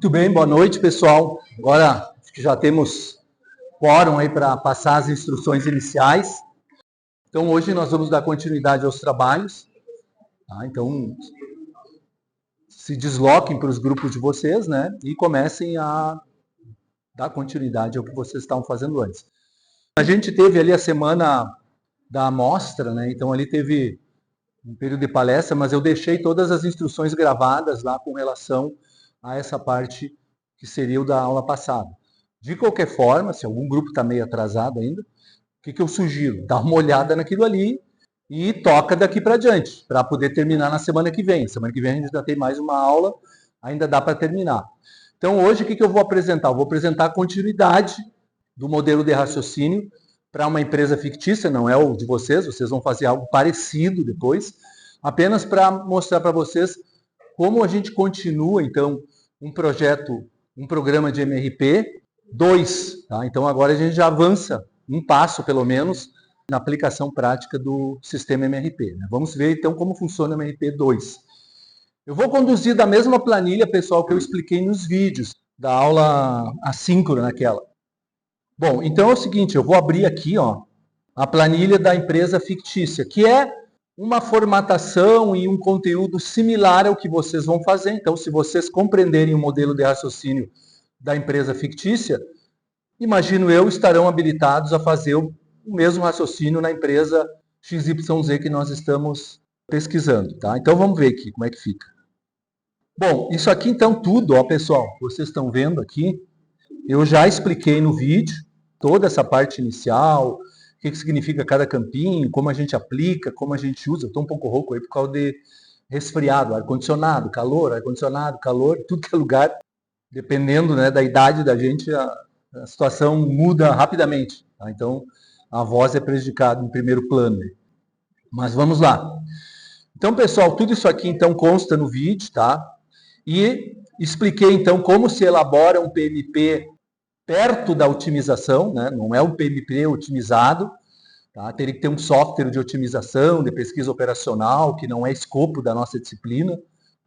Muito bem, boa noite, pessoal. Agora acho que já temos quórum aí para passar as instruções iniciais. Então, hoje nós vamos dar continuidade aos trabalhos. Tá? Então, se desloquem para os grupos de vocês, né? E comecem a dar continuidade ao que vocês estavam fazendo antes. A gente teve ali a semana da amostra, né? Então, ali teve um período de palestra, mas eu deixei todas as instruções gravadas lá com relação a essa parte que seria o da aula passada. De qualquer forma, se algum grupo está meio atrasado ainda, o que eu sugiro? Dá uma olhada naquilo ali e toca daqui para diante, para poder terminar na semana que vem. Semana que vem a gente ainda tem mais uma aula, ainda dá para terminar. Então, hoje, o que eu vou apresentar? Eu vou apresentar a continuidade do modelo de raciocínio para uma empresa fictícia, não é o de vocês vão fazer algo parecido depois, apenas para mostrar para vocês como a gente continua, então, um projeto, um programa de MRP 2. Tá? Então, agora a gente já avança um passo, pelo menos, na aplicação prática do sistema MRP. Né? Vamos ver, então, como funciona o MRP 2. Eu vou conduzir da mesma planilha, pessoal, que eu expliquei nos vídeos da aula assíncrona naquela. Bom, então é o seguinte, eu vou abrir aqui, ó, a planilha da empresa fictícia, que é uma formatação e um conteúdo similar ao que vocês vão fazer. Então, se vocês compreenderem o modelo de raciocínio da empresa fictícia, imagino eu, estarão habilitados a fazer o mesmo raciocínio na empresa XYZ que nós estamos pesquisando, tá? Então, vamos ver aqui como é que fica. Bom, isso aqui então tudo, ó, pessoal, vocês estão vendo aqui, eu já expliquei no vídeo toda essa parte inicial, o que significa cada campinho, como a gente aplica, como a gente usa. Eu estou um pouco rouco aí por causa de resfriado, ar-condicionado, calor, ar-condicionado, calor, tudo que é lugar. Dependendo, né, da idade da gente, a situação muda rapidamente. Tá? Então, a voz é prejudicada em primeiro plano. Mas vamos lá. Então, pessoal, tudo isso aqui então consta no vídeo, tá? E expliquei então como se elabora um PMP perto da otimização, né? Não é um PMP otimizado, tá? Teria que ter um software de otimização, de pesquisa operacional, que não é escopo da nossa disciplina,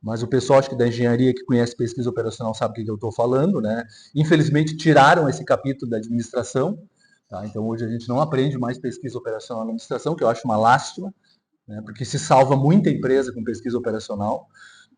mas o pessoal acho que da engenharia que conhece pesquisa operacional sabe o que eu estou falando, né? Infelizmente tiraram esse capítulo da administração, tá? Então hoje a gente não aprende mais pesquisa operacional na administração, que eu acho uma lástima, né? Porque se salva muita empresa com pesquisa operacional.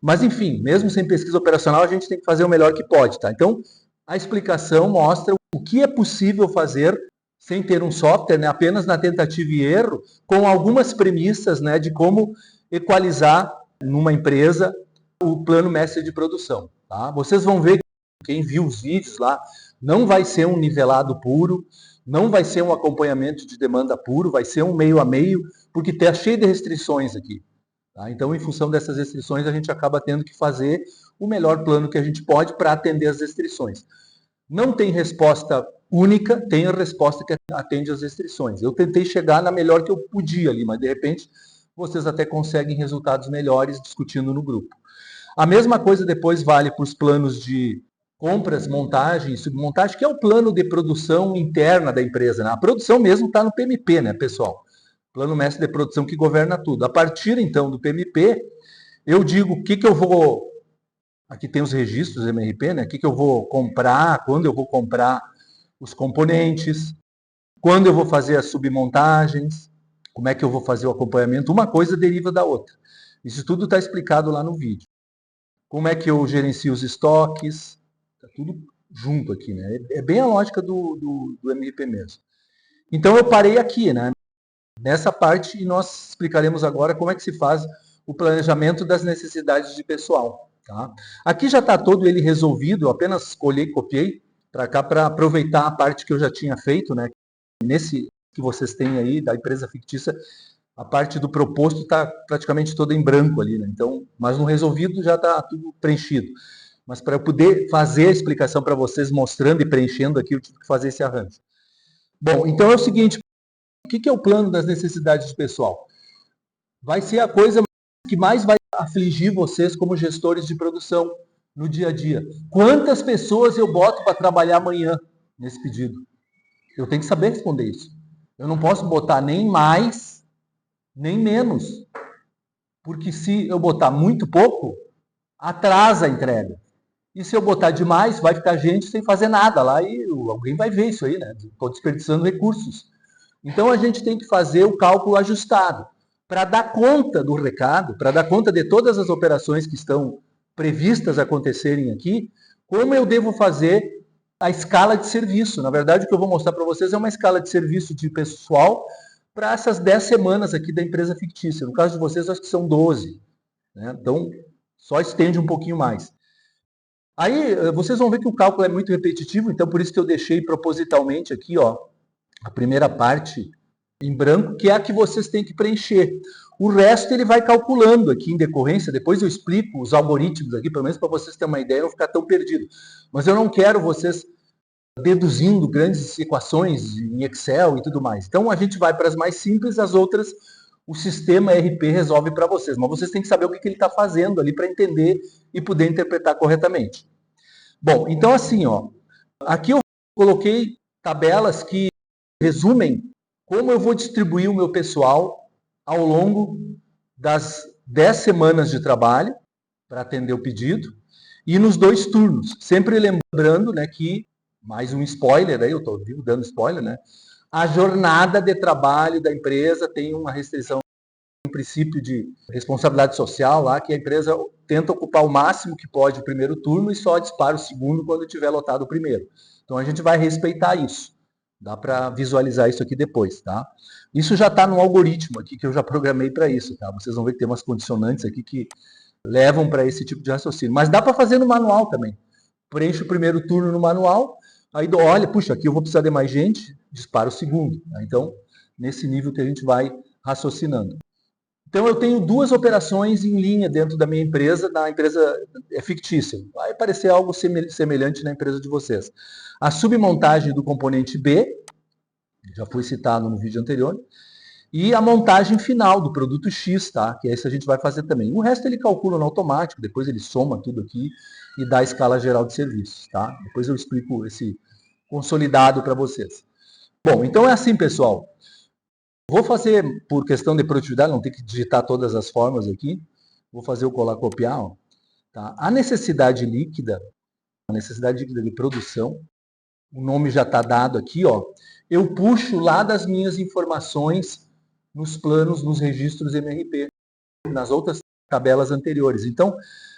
Mas enfim, mesmo sem pesquisa operacional, a gente tem que fazer o melhor que pode, tá? Então, a explicação mostra o que é possível fazer sem ter um software, né, apenas na tentativa e erro, com algumas premissas, né, de como equalizar numa empresa o plano mestre de produção. Tá? Vocês vão ver, quem viu os vídeos lá, não vai ser um nivelado puro, não vai ser um acompanhamento de demanda puro, vai ser um meio a meio, porque está cheio de restrições aqui. Tá? Então, em função dessas restrições, a gente acaba tendo que fazer o melhor plano que a gente pode para atender as restrições. Não tem resposta única, tem a resposta que atende às restrições. Eu tentei chegar na melhor que eu podia ali, mas de repente vocês até conseguem resultados melhores discutindo no grupo. A mesma coisa depois vale para os planos de compras, montagem e submontagem, que é o plano de produção interna da empresa. Né? A produção mesmo está no PMP, né, pessoal? Plano mestre de produção que governa tudo. A partir, então, do PMP, eu digo o que eu vou... Aqui tem os registros do MRP, né? O que eu vou comprar, quando eu vou comprar os componentes, quando eu vou fazer as submontagens, como é que eu vou fazer o acompanhamento. Uma coisa deriva da outra. Isso tudo está explicado lá no vídeo. Como é que eu gerencio os estoques, está tudo junto aqui, né? É bem a lógica do MRP mesmo. Então eu parei aqui, né? Nessa parte, e nós explicaremos agora como é que se faz o planejamento das necessidades de pessoal. Tá? Aqui já está todo ele resolvido, eu apenas colhei e copiei para cá para aproveitar a parte que eu já tinha feito, né? Nesse que vocês têm aí da empresa fictícia, a parte do proposto está praticamente toda em branco ali, né? Então, mas no resolvido já está tudo preenchido. Mas para eu poder fazer a explicação para vocês, mostrando e preenchendo aqui, eu tive que fazer esse arranjo. Bom, então é o seguinte, o que é o plano das necessidades do pessoal? Vai ser a coisa que mais vai afligir vocês como gestores de produção no dia a dia. Quantas pessoas eu boto para trabalhar amanhã nesse pedido? Eu tenho que saber responder isso. Eu não posso botar nem mais, nem menos. Porque se eu botar muito pouco, atrasa a entrega. E se eu botar demais, vai ficar gente sem fazer nada lá e alguém vai ver isso aí, né? Estou desperdiçando recursos. Então a gente tem que fazer o cálculo ajustado para dar conta do recado, para dar conta de todas as operações que estão previstas acontecerem aqui, como eu devo fazer a escala de serviço. Na verdade, o que eu vou mostrar para vocês é uma escala de serviço de pessoal para essas 10 semanas aqui da empresa fictícia. No caso de vocês, acho que são 12. Né? Então, só estende um pouquinho mais. Aí, vocês vão ver que o cálculo é muito repetitivo, então por isso que eu deixei propositalmente aqui, ó, a primeira parte em branco, que é a que vocês têm que preencher. O resto ele vai calculando aqui em decorrência, depois eu explico os algoritmos aqui, pelo menos para vocês terem uma ideia e não ficar tão perdido. Mas eu não quero vocês deduzindo grandes equações em Excel e tudo mais. Então a gente vai para as mais simples, as outras o sistema RP resolve para vocês. Mas vocês têm que saber o que ele está fazendo ali para entender e poder interpretar corretamente. Bom, então assim, ó, aqui eu coloquei tabelas que resumem como eu vou distribuir o meu pessoal ao longo das 10 semanas de trabalho para atender o pedido e nos 2 turnos. Sempre lembrando, né, que, mais um spoiler, aí eu estou dando spoiler, né? A jornada de trabalho da empresa tem uma restrição, um princípio de responsabilidade social lá, que a empresa tenta ocupar o máximo que pode o primeiro turno e só dispara o segundo quando tiver lotado o primeiro. Então a gente vai respeitar isso. Dá para visualizar isso aqui depois, tá? Isso já está no algoritmo aqui que eu já programei para isso, tá? Vocês vão ver que tem umas condicionantes aqui que levam para esse tipo de raciocínio. Mas dá para fazer no manual também. Preenche o primeiro turno no manual, aí olha, puxa, aqui eu vou precisar de mais gente, dispara o segundo. Tá? Então, nesse nível que a gente vai raciocinando. Então, eu tenho 2 operações em linha dentro da minha empresa, na empresa é fictícia. Vai parecer algo semelhante na empresa de vocês. A submontagem do componente B, já foi citado no vídeo anterior, e a montagem final do produto X, tá? Que esse a gente vai fazer também. O resto ele calcula no automático, depois ele soma tudo aqui e dá a escala geral de serviços, tá? Depois eu explico esse consolidado para vocês. Bom, então é assim, pessoal. Vou fazer, por questão de produtividade, não tem que digitar todas as formas aqui. Vou fazer o colar copiar. Ó, tá? A necessidade líquida de produção, o nome já está dado aqui, ó. Eu puxo lá das minhas informações nos planos, nos registros MRP, nas outras tabelas anteriores. Então,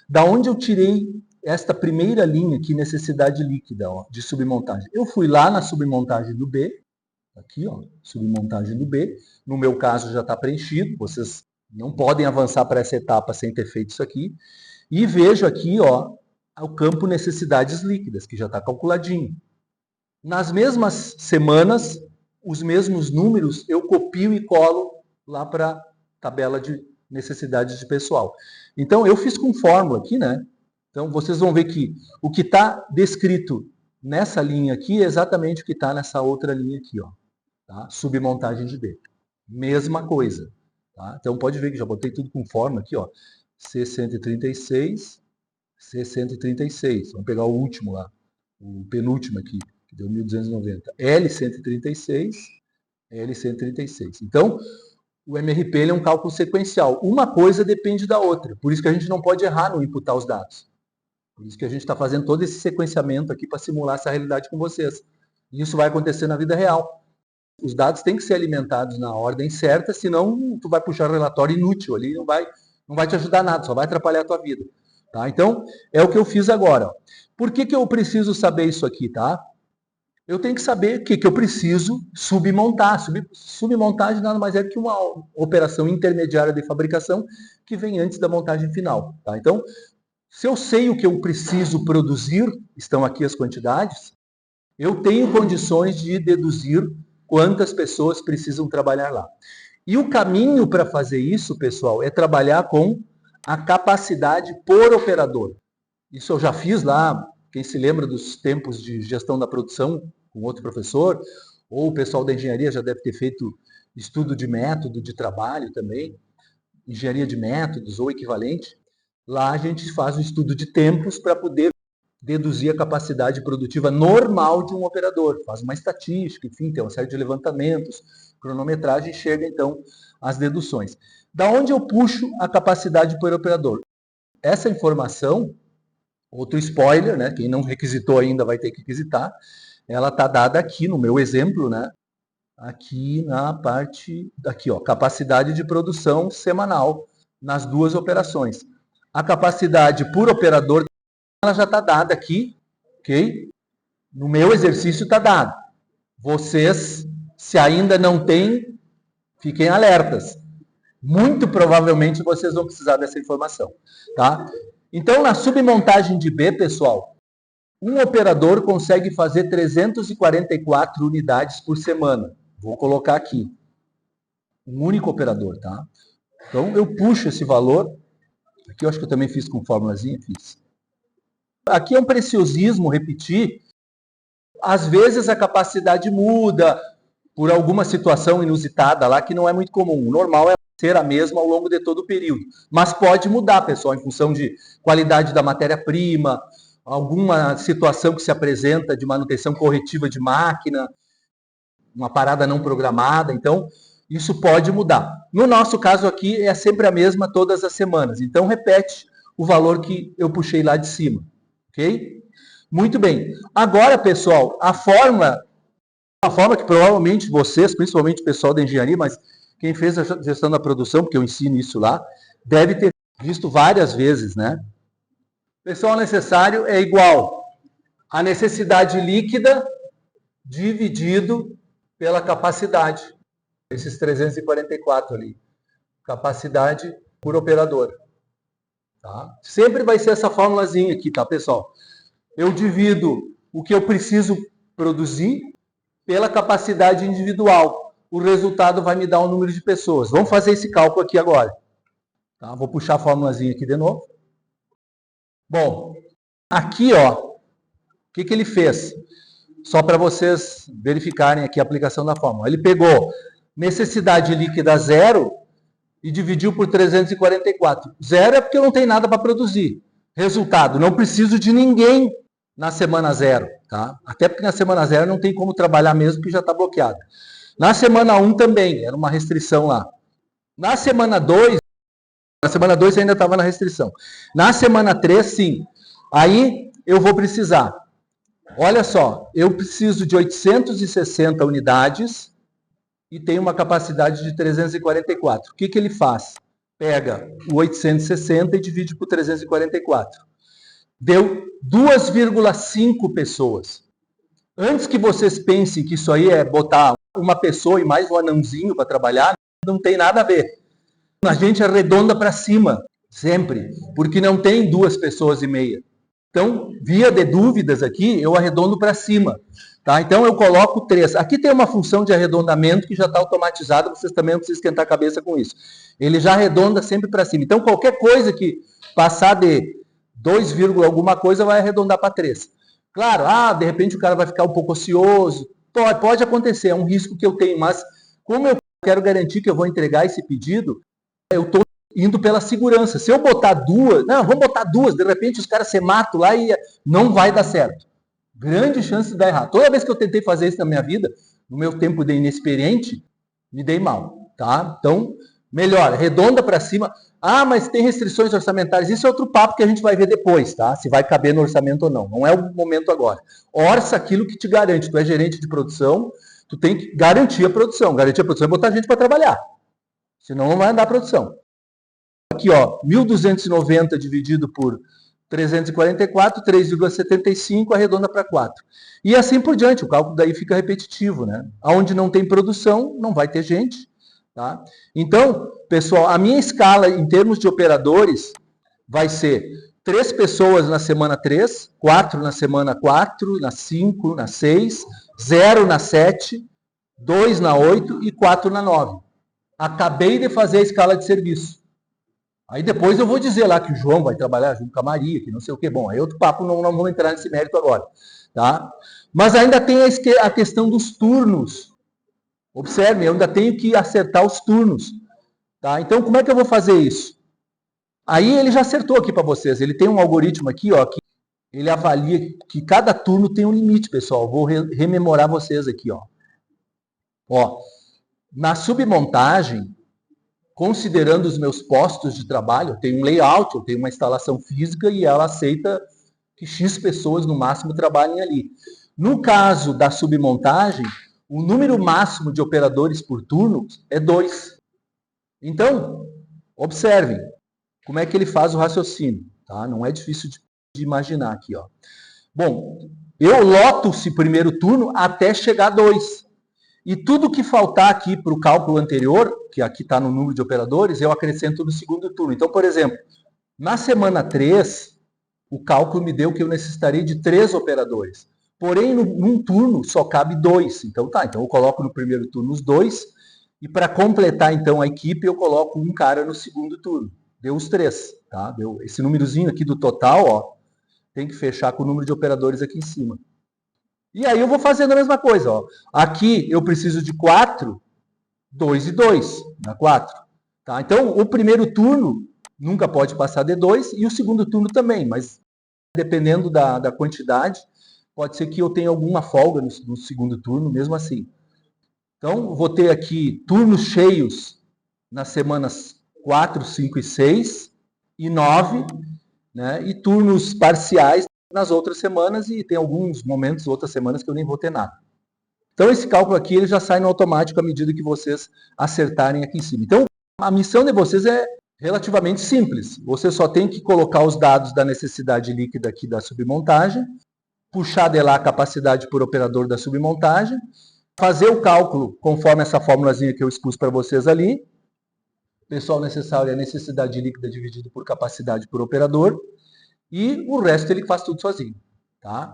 da onde eu tirei esta primeira linha aqui, necessidade líquida, ó, de submontagem? Eu fui lá na submontagem do B, aqui, ó, submontagem do B. No meu caso já está preenchido, vocês não podem avançar para essa etapa sem ter feito isso aqui. E vejo aqui, ó, o campo necessidades líquidas, que já está calculadinho. Nas mesmas semanas, os mesmos números eu copio e colo lá para a tabela de necessidades de pessoal. Então, eu fiz com fórmula aqui, né? Então, vocês vão ver que o que está descrito nessa linha aqui é exatamente o que está nessa outra linha aqui, ó. Tá? Submontagem de B. Mesma coisa. Tá? Então, pode ver que já botei tudo com fórmula aqui, ó. C136, C136. Vamos pegar o último lá, o penúltimo aqui, que deu 1.290. L136, L136. Então, o MRP ele é um cálculo sequencial. Uma coisa depende da outra. Por isso que a gente não pode errar no imputar os dados. Por isso que a gente está fazendo todo esse sequenciamento aqui para simular essa realidade com vocês. E isso vai acontecer na vida real. Os dados têm que ser alimentados na ordem certa, senão tu vai puxar um relatório inútil ali, não vai te ajudar nada, só vai atrapalhar a tua vida. Tá? Então, é o que eu fiz agora. Por que eu preciso saber isso aqui, tá? Eu tenho que saber o que eu preciso submontar. Submontagem nada mais é que uma operação intermediária de fabricação que vem antes da montagem final. Tá? Então, se eu sei o que eu preciso produzir, estão aqui as quantidades, eu tenho condições de deduzir quantas pessoas precisam trabalhar lá. E o caminho para fazer isso, pessoal, é trabalhar com a capacidade por operador. Isso eu já fiz lá, quem se lembra dos tempos de gestão da produção, com outro professor, ou o pessoal da engenharia já deve ter feito estudo de método de trabalho também, engenharia de métodos ou equivalente. Lá a gente faz o estudo de tempos para poder deduzir a capacidade produtiva normal de um operador. Faz uma estatística, enfim, tem uma série de levantamentos, cronometragem, chega então às deduções. Da onde eu puxo a capacidade por operador? Essa informação Outro spoiler, né? Quem não requisitou ainda vai ter que requisitar. Ela está dada aqui no meu exemplo, né? Aqui na parte, aqui, ó, capacidade de produção semanal nas duas operações. A capacidade por operador, ela já está dada aqui, ok? No meu exercício está dado. Vocês, se ainda não têm, fiquem alertas. Muito provavelmente vocês vão precisar dessa informação, tá? Então, na submontagem de B, pessoal, um operador consegue fazer 344 unidades por semana. Vou colocar aqui. Um único operador, tá? Então, eu puxo esse valor. Aqui eu acho que eu também fiz com formulazinha, fiz. Aqui é um preciosismo repetir. Às vezes a capacidade muda por alguma situação inusitada lá que não é muito comum. O normal é ser a mesma ao longo de todo o período. Mas pode mudar, pessoal, em função de qualidade da matéria-prima, alguma situação que se apresenta de manutenção corretiva de máquina, uma parada não programada. Então, isso pode mudar. No nosso caso aqui, é sempre a mesma todas as semanas. Então, repete o valor que eu puxei lá de cima. Ok? Muito bem. Agora, pessoal, a forma que provavelmente vocês, principalmente o pessoal da engenharia, mas quem fez a gestão da produção, porque eu ensino isso lá, deve ter visto várias vezes, né? O pessoal necessário é igual a necessidade líquida dividido pela capacidade. Esses 344 ali. Capacidade por operador. Tá? Sempre vai ser essa formulazinha aqui, tá, pessoal? Eu divido o que eu preciso produzir pela capacidade individual. O resultado vai me dar um número de pessoas. Vamos fazer esse cálculo aqui agora. Tá? Vou puxar a formulazinha aqui de novo. Bom, aqui, ó, o que ele fez? Só para vocês verificarem aqui a aplicação da fórmula. Ele pegou necessidade líquida 0 e dividiu por 344. 0 é porque eu não tenho nada para produzir. Resultado, não preciso de ninguém na semana 0. Tá? Até porque na semana 0 não tem como trabalhar mesmo, que já está bloqueado. Na semana 1 também, era uma restrição lá. Na semana 2 ainda estava na restrição. Na semana 3, sim. Aí eu vou precisar. Olha só, eu preciso de 860 unidades e tenho uma capacidade de 344. O que ele faz? Pega o 860 e divide por 344. Deu 2,5 pessoas. Antes que vocês pensem que isso aí é botar uma pessoa e mais um anãozinho para trabalhar, não tem nada a ver. A gente arredonda para cima, sempre, porque não tem 2,5 pessoas. Então, via de dúvidas aqui, eu arredondo para cima. Tá? Então, eu coloco 3. Aqui tem uma função de arredondamento que já está automatizada, vocês também não precisam esquentar a cabeça com isso. Ele já arredonda sempre para cima. Então, qualquer coisa que passar de 2, alguma coisa vai arredondar para 3. Claro, de repente o cara vai ficar um pouco ocioso. Pode acontecer, é um risco que eu tenho, mas como eu quero garantir que eu vou entregar esse pedido, eu estou indo pela segurança. Se eu botar 2, vamos botar 2, de repente os caras se matam lá e não vai dar certo. Grande chance de dar errado. Toda vez que eu tentei fazer isso na minha vida, no meu tempo de inexperiente, me dei mal, tá? Então, melhor, redonda para cima. Mas tem restrições orçamentárias. Isso é outro papo que a gente vai ver depois, tá? Se vai caber no orçamento ou não. Não é o momento agora. Orça aquilo que te garante. Tu é gerente de produção, tu tem que garantir a produção. Garantir a produção é botar gente para trabalhar. Senão não vai andar a produção. Aqui, ó, 1.290 dividido por 344, 3,75, arredonda para 4. E assim por diante, o cálculo daí fica repetitivo, né? Onde não tem produção, não vai ter gente. Tá? Então, pessoal, a minha escala em termos de operadores vai ser 3 pessoas na semana 3, 4 na semana 4, na 5, na 6, 0 na 7, 2 na 8 e 4 na 9. Acabei de fazer a escala de serviço. Aí depois eu vou dizer lá que o João vai trabalhar junto com a Maria, que não sei o que. Bom, aí outro papo, não vamos entrar nesse mérito agora. Tá? Mas ainda tem a questão dos turnos. Observe, eu ainda tenho que acertar os turnos. Tá? Então, como é que eu vou fazer isso? Aí ele já acertou aqui para vocês. Ele tem um algoritmo aqui, ó, que ele avalia que cada turno tem um limite, pessoal. Vou rememorar vocês aqui, ó. Na submontagem, considerando os meus postos de trabalho, eu tenho um layout, eu tenho uma instalação física e ela aceita que X pessoas no máximo trabalhem ali. No caso da submontagem, o número máximo de operadores por turno é 2. Então, observem como é que ele faz o raciocínio. Tá? Não é difícil de imaginar aqui. Ó. Bom, eu loto esse primeiro turno até chegar a 2. E tudo que faltar aqui para o cálculo anterior, que aqui está no número de operadores, eu acrescento no segundo turno. Então, por exemplo, na semana 3, o cálculo me deu que eu necessitaria de 3 operadores. Porém, num turno só cabe 2. Então eu coloco no primeiro turno os 2, e para completar então a equipe, eu coloco um cara no segundo turno. Deu os 3. Tá? Deu esse númerozinho aqui do total, ó, tem que fechar com o número de operadores aqui em cima. E aí eu vou fazendo a mesma coisa. Ó. Aqui eu preciso de 4, 2 e 2, dá 4. Tá? Então, o primeiro turno nunca pode passar de 2 e o segundo turno também, mas dependendo da quantidade, pode ser que eu tenha alguma folga no segundo turno, mesmo assim. Então, vou ter aqui turnos cheios nas semanas 4, 5 e 6 e 9, né? E turnos parciais nas outras semanas, e tem alguns momentos, outras semanas, que eu nem vou ter nada. Então, esse cálculo aqui ele já sai no automático à medida que vocês acertarem aqui em cima. Então, a missão de vocês é relativamente simples. Você só tem que colocar os dados da necessidade líquida aqui da submontagem, puxar de lá a capacidade por operador da submontagem, fazer o cálculo conforme essa formulazinha que eu expus para vocês ali. Pessoal necessário é a necessidade líquida dividido por capacidade por operador. E o resto ele faz tudo sozinho. Tá?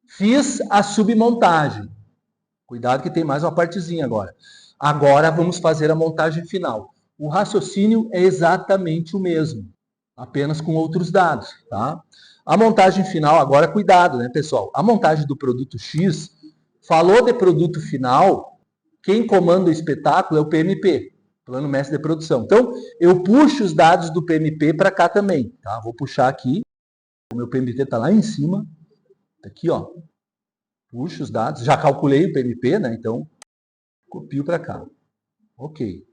Fiz a submontagem. Cuidado que tem mais uma partezinha agora. Agora vamos fazer a montagem final. O raciocínio é exatamente o mesmo, apenas com outros dados. Tá? A montagem final, agora cuidado, né, pessoal? A montagem do produto X, falou de produto final, quem comanda o espetáculo é o PMP, Plano Mestre de Produção. Então, eu puxo os dados do PMP para cá também. Tá? Vou puxar aqui. O meu PMP está lá em cima. Aqui, ó. Puxo os dados. Já calculei o PMP, né? Então, copio para cá. Ok.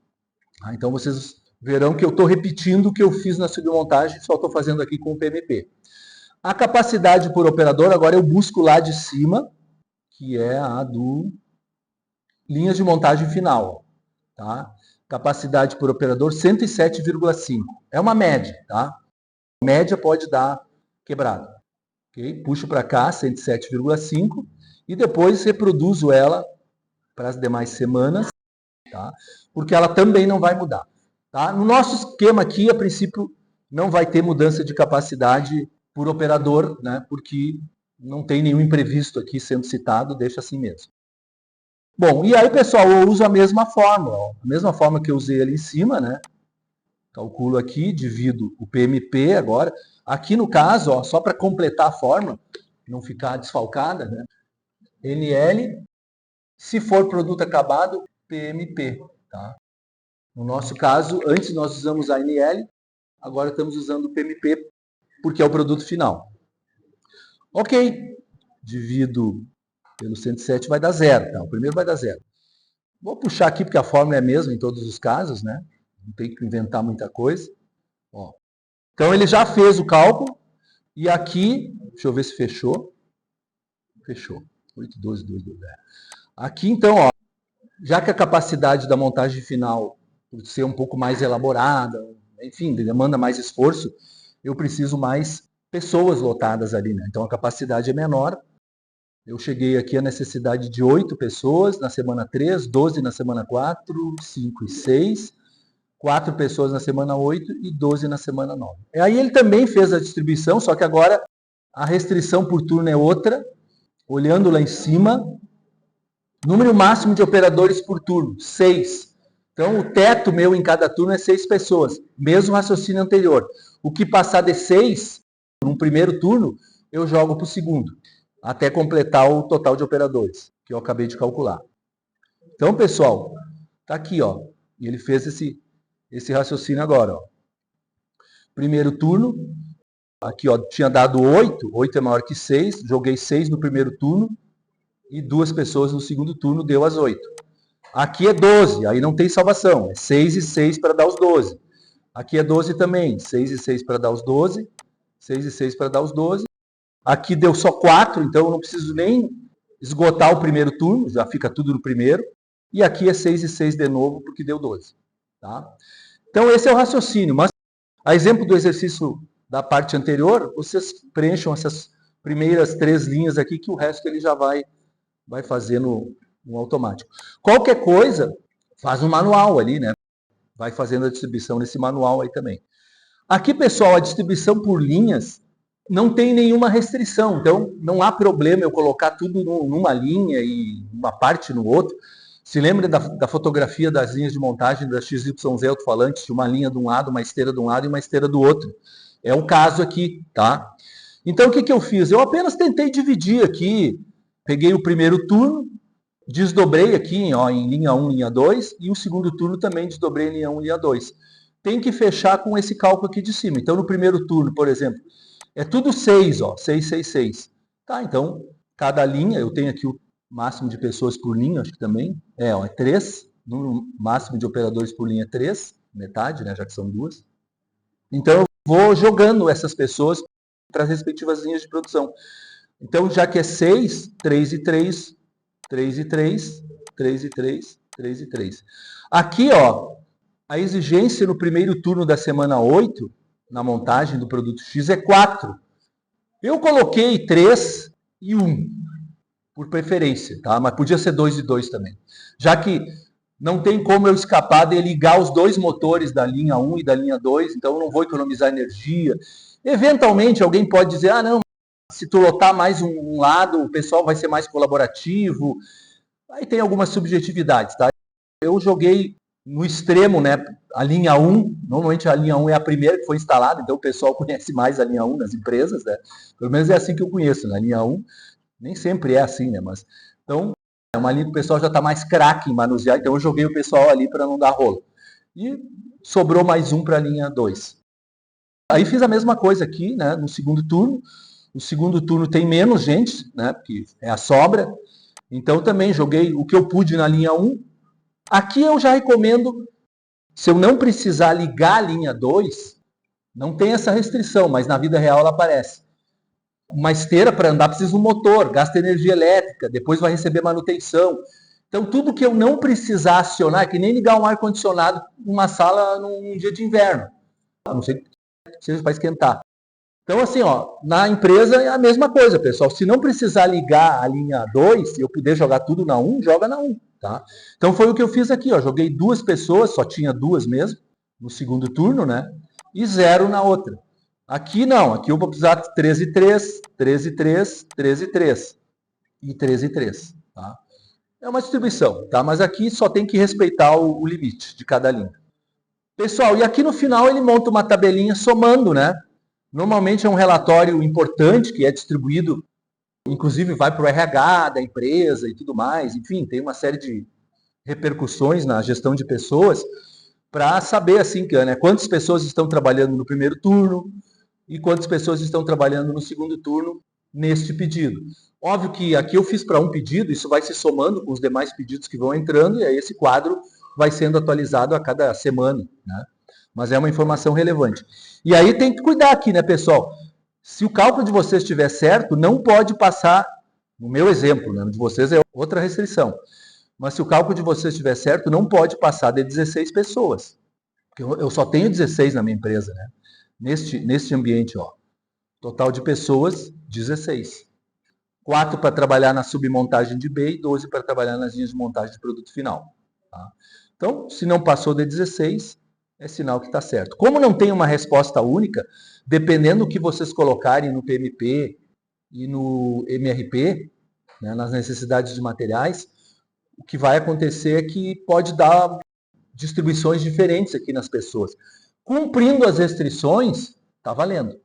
Então, vocês verão que eu estou repetindo o que eu fiz na submontagem, só estou fazendo aqui com o PMP. A capacidade por operador, agora eu busco lá de cima, que é a do linhas de montagem final. Tá? Capacidade por operador, 107,5. É uma média. Tá? A média pode dar quebrado. Okay? Puxo para cá, 107,5, e depois reproduzo ela para as demais semanas, tá? Porque ela também não vai mudar. Tá? No nosso esquema aqui, a princípio, não vai ter mudança de capacidade por operador, né? Porque não tem nenhum imprevisto aqui sendo citado, deixa assim mesmo. Bom, e aí, pessoal, eu uso a mesma fórmula, ó, a mesma fórmula que eu usei ali em cima, né? Calculo aqui, divido o PMP agora. Aqui no caso, ó, só para completar a fórmula, não ficar desfalcada, né? NL, se for produto acabado, PMP. Tá? No nosso caso, antes nós usamos a NL, agora estamos usando o PMP, porque é o produto final. Ok, divido pelo 107 vai dar 0. Tá? O primeiro vai dar 0. Vou puxar aqui, porque a fórmula é a mesma em todos os casos, né? Não tem que inventar muita coisa. Ó. Então, ele já fez o cálculo. E aqui, deixa eu ver se fechou. Fechou. 8, 12, 2, 2, 0. Aqui, então, ó, já que a capacidade da montagem final, por ser um pouco mais elaborada, enfim, demanda mais esforço, eu preciso mais pessoas lotadas ali, né? Então, a capacidade é menor. Eu cheguei aqui à necessidade de 8 pessoas na semana 3, 12 na semana 4, 5 e 6, 4 pessoas na semana 8 e 12 na semana 9. E aí ele também fez a distribuição, só que agora a restrição por turno é outra. Olhando lá em cima, número máximo de operadores por turno, 6. Então o teto meu em cada turno é 6 pessoas, mesmo raciocínio anterior. O que passar de 6 no primeiro turno, eu jogo para o segundo, até completar o total de operadores, que eu acabei de calcular. Então, pessoal, tá aqui, ó. E ele fez esse raciocínio agora, ó. Primeiro turno, aqui, ó, tinha dado 8, 8 é maior que 6, joguei 6 no primeiro turno e 2 pessoas no segundo turno, deu as 8. Aqui é 12, aí não tem salvação, é 6 e 6 para dar os 12. Aqui é 12 também, 6 e 6 para dar os 12, 6 e 6 para dar os 12. Aqui deu só 4, então eu não preciso nem esgotar o primeiro turno, já fica tudo no primeiro. E aqui é 6 e 6 de novo, porque deu 12. Tá? Então esse é o raciocínio. Mas, a exemplo do exercício da parte anterior, vocês preencham essas primeiras 3 linhas aqui, que o resto ele já vai fazer no automático. Qualquer coisa, faz um manual ali, né? Vai fazendo a distribuição nesse manual aí também. Aqui, pessoal, a distribuição por linhas não tem nenhuma restrição. Então, não há problema eu colocar tudo numa linha e uma parte no outro. Se lembra da fotografia das linhas de montagem da XYZ alto-falante, de uma linha de um lado, uma esteira de um lado e uma esteira do outro. É o caso aqui, tá? Então, o que eu fiz? Eu apenas tentei dividir aqui. Peguei o primeiro turno, desdobrei aqui em linha 1, linha 2, e o segundo turno também desdobrei em linha 1, linha 2. Tem que fechar com esse cálculo aqui de cima. Então, no primeiro turno, por exemplo, é tudo 6, 6, 6, 6. Tá, então, cada linha, eu tenho aqui o máximo de pessoas por linha, acho que também, é 3, no máximo de operadores por linha é 3, metade, né, já que são 2. Então, eu vou jogando essas pessoas para as respectivas linhas de produção. Então, já que é 6, 3 e 3, 3 e 3, 3 e 3, 3 e 3. Aqui, ó, a exigência no primeiro turno da semana 8, na montagem do produto X, é 4. Eu coloquei 3 e 1, por preferência, tá? Mas podia ser 2 e 2 também. Já que não tem como eu escapar de ligar os dois motores da linha 1 e da linha 2, então eu não vou economizar energia. Eventualmente, alguém pode dizer, não, se tu lotar mais um lado, o pessoal vai ser mais colaborativo. Aí tem algumas subjetividades, tá? Eu joguei no extremo, né, a linha 1, normalmente a linha 1 é a primeira que foi instalada, então o pessoal conhece mais a linha 1 nas empresas, né? Pelo menos é assim que eu conheço, né? A linha 1, nem sempre é assim, né? Mas, então, é uma linha que o pessoal já está mais craque em manusear, então eu joguei o pessoal ali para não dar rolo. E sobrou mais um para a linha 2. Aí fiz a mesma coisa aqui, né, no segundo turno. O segundo turno tem menos gente, né, porque é a sobra. Então também joguei o que eu pude na linha 1. Aqui eu já recomendo, se eu não precisar ligar a linha 2, não tem essa restrição, mas na vida real ela aparece. Uma esteira para andar precisa de um motor, gasta energia elétrica, depois vai receber manutenção. Então tudo que eu não precisar acionar, é que nem ligar um ar-condicionado numa sala num dia de inverno. Não sei se seja para esquentar. Então, assim, ó, na empresa é a mesma coisa, pessoal. Se não precisar ligar a linha 2 e eu puder jogar tudo na 1, joga na 1, tá? Então foi o que eu fiz aqui, ó. Joguei 2 pessoas, só tinha 2 mesmo, no segundo turno, né? E 0 na outra. Aqui não, aqui eu vou precisar de 13 e 3, 13 e 3, 13 e 3 e 13 e 3, tá? É uma distribuição, tá? Mas aqui só tem que respeitar o limite de cada linha. Pessoal, e aqui no final ele monta uma tabelinha somando, né? Normalmente é um relatório importante que é distribuído, inclusive vai para o RH da empresa e tudo mais. Enfim, tem uma série de repercussões na gestão de pessoas para saber assim, né, quantas pessoas estão trabalhando no primeiro turno e quantas pessoas estão trabalhando no segundo turno neste pedido. Óbvio que aqui eu fiz para um pedido, isso vai se somando com os demais pedidos que vão entrando e aí esse quadro vai sendo atualizado a cada semana, né? Mas é uma informação relevante. E aí tem que cuidar aqui, né, pessoal? Se o cálculo de vocês estiver certo, não pode passar, no meu exemplo, né, de vocês é outra restrição. Mas se o cálculo de vocês estiver certo, não pode passar de 16 pessoas. Porque eu só tenho 16 na minha empresa, né? Neste ambiente, ó. Total de pessoas, 16. 4 para trabalhar na submontagem de B e 12 para trabalhar nas linhas de montagem de produto final. Tá? Então, se não passou de 16, é sinal que está certo. Como não tem uma resposta única, dependendo do que vocês colocarem no PMP e no MRP, né, nas necessidades de materiais, o que vai acontecer é que pode dar distribuições diferentes aqui nas pessoas. Cumprindo as restrições, está valendo.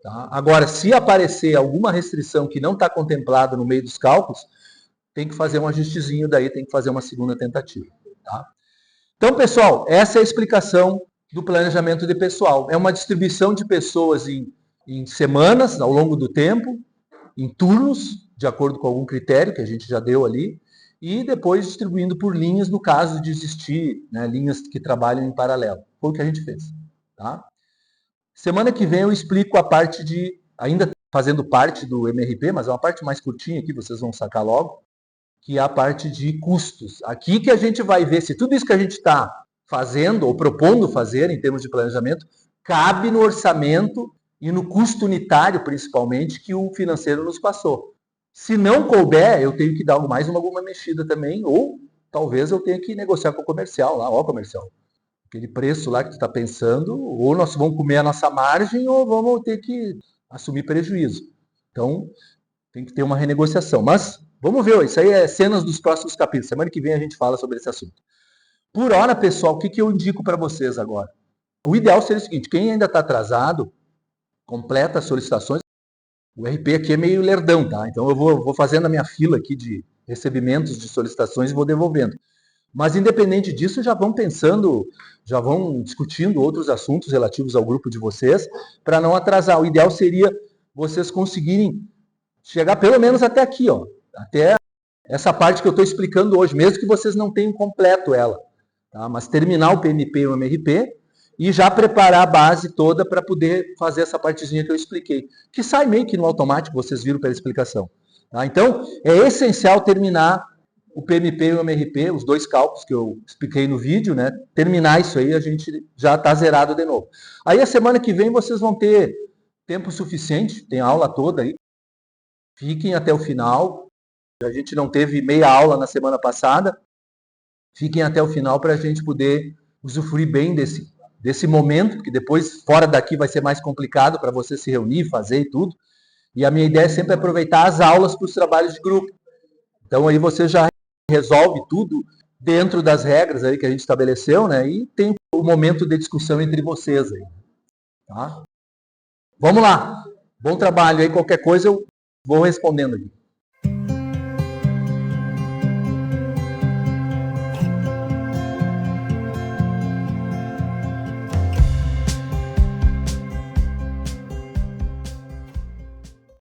Tá? Agora, se aparecer alguma restrição que não está contemplada no meio dos cálculos, tem que fazer um ajustezinho daí, tem que fazer uma segunda tentativa. Tá? Então, pessoal, essa é a explicação do planejamento de pessoal. É uma distribuição de pessoas em semanas, ao longo do tempo, em turnos, de acordo com algum critério que a gente já deu ali, e depois distribuindo por linhas, no caso de existir, né, linhas que trabalham em paralelo. Foi o que a gente fez. Tá? Semana que vem eu explico a parte de, ainda fazendo parte do MRP, mas é uma parte mais curtinha aqui, vocês vão sacar logo, que é a parte de custos. Aqui que a gente vai ver se tudo isso que a gente está fazendo ou propondo fazer em termos de planejamento cabe no orçamento e no custo unitário, principalmente, que o financeiro nos passou. Se não couber, eu tenho que dar alguma mexida também, ou talvez eu tenha que negociar com o comercial lá, ó, comercial. Aquele preço lá que tu está pensando, ou nós vamos comer a nossa margem, ou vamos ter que assumir prejuízo. Então, tem que ter uma renegociação. Mas, vamos ver, isso aí é cenas dos próximos capítulos. Semana que vem a gente fala sobre esse assunto. Por hora, pessoal, o que eu indico para vocês agora? O ideal seria o seguinte, quem ainda está atrasado, completa as solicitações. O RP aqui é meio lerdão, tá? Então eu vou fazendo a minha fila aqui de recebimentos de solicitações e vou devolvendo. Mas independente disso, já vão pensando, já vão discutindo outros assuntos relativos ao grupo de vocês, para não atrasar. O ideal seria vocês conseguirem chegar pelo menos até aqui, ó, até essa parte que eu estou explicando hoje, mesmo que vocês não tenham completo ela, tá? Mas terminar o PMP e o MRP e já preparar a base toda para poder fazer essa partezinha que eu expliquei, que sai meio que no automático, vocês viram pela explicação. Tá? Então, é essencial terminar o PMP e o MRP, os dois cálculos que eu expliquei no vídeo, né? Terminar isso aí, a gente já está zerado de novo. Aí a semana que vem vocês vão ter tempo suficiente, tem a aula toda aí. Fiquem até o final. A gente não teve meia aula na semana passada. Fiquem até o final para a gente poder usufruir bem desse momento, porque depois, fora daqui, vai ser mais complicado para você se reunir, fazer e tudo. E a minha ideia é sempre aproveitar as aulas para os trabalhos de grupo. Então aí você já resolve tudo dentro das regras aí que a gente estabeleceu, né? E tem o momento de discussão entre vocês aí. Tá? Vamos lá. Bom trabalho aí. Qualquer coisa eu vou respondendo aqui.